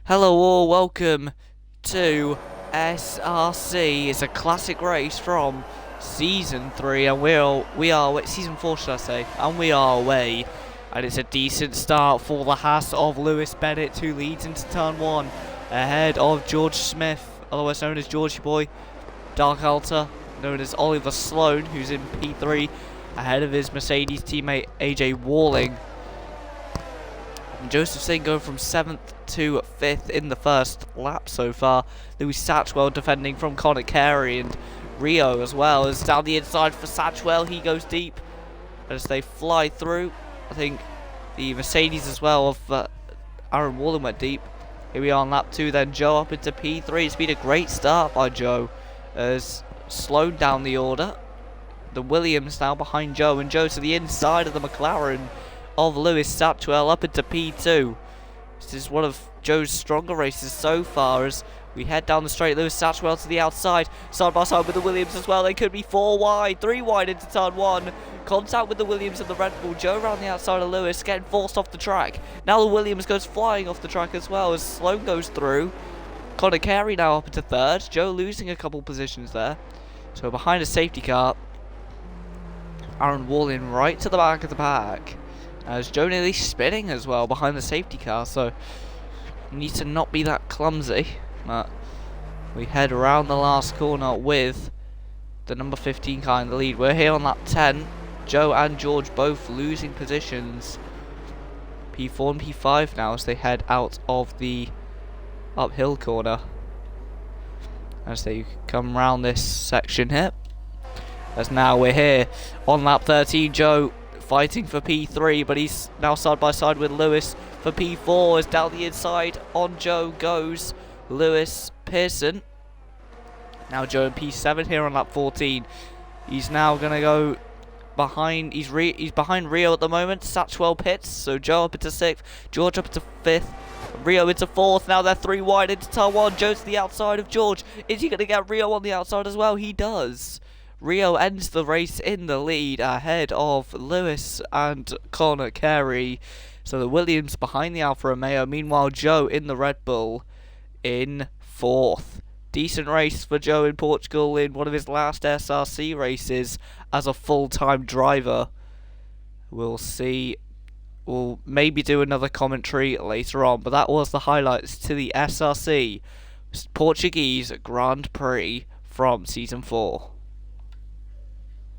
Hello all, welcome to SRC. It's a classic race from Season 3 and Season 4 should I say, and we are away. And it's a decent start for the Haas of Lewis Bennett, who leads into turn 1 ahead of George Smith, otherwise known as Georgie Boy. Dark Alta, known as Oliver Sloan, who's in P3, ahead of his Mercedes teammate AJ Walling. And Joseph Singh going from 7th to 5th in the first lap so far. Louis Satchwell defending from Connor Carey, and Rio as well is down the inside for Satchwell. He goes deep as they fly through. I think the Mercedes as well of Aaron Wallen went deep. Here we are on lap 2 then. Joe up into P3. It's been a great start by Joe as slowed down the order. The Williams now behind Joe, and Joe to the inside of the McLaren of Louis Satchwell up into P2. This is one of Joe's stronger races so far as we head down the straight. Louis Satchwell to the outside, side by side with the Williams as well. They could be 4 wide, 3 wide into turn 1. Contact with the Williams and the Red Bull. Joe around the outside of Lewis, getting forced off the track. Now the Williams goes flying off the track as well as Sloan goes through. Connor Carey now up into 3rd. Joe losing a couple positions there. So behind a safety car, Aaron Walling right to the back of the pack, as Joe nearly spinning as well behind the safety car, so need to not be that clumsy. But we head around the last corner with the number 15 car in the lead. We're here on lap 10. Joe and George both losing positions. P4 and P5 now as they head out of the uphill corner, as they come around this section here. As now we're here on lap 13. Joe fighting for P3, but he's now side by side with Lewis for P4 as down the inside on Joe goes Lewis Pearson. Now Joe in P7 here on lap 14. He's now going to go behind, he's behind Rio at the moment. Satchwell pits, so Joe up into 6th, George up into 5th, Rio into 4th. Now they're 3 wide into turn 1. Joe to the outside of George. Is he going to get Rio on the outside as well? He does. Rio ends the race in the lead ahead of Lewis and Connor Carey. So the Williams behind the Alfa Romeo. Meanwhile, Joe in the Red Bull in 4th. Decent race for Joe in Portugal in one of his last SRC races as a full-time driver. We'll see. We'll maybe do another commentary later on, but that was the highlights to the SRC Portuguese Grand Prix from Season 4.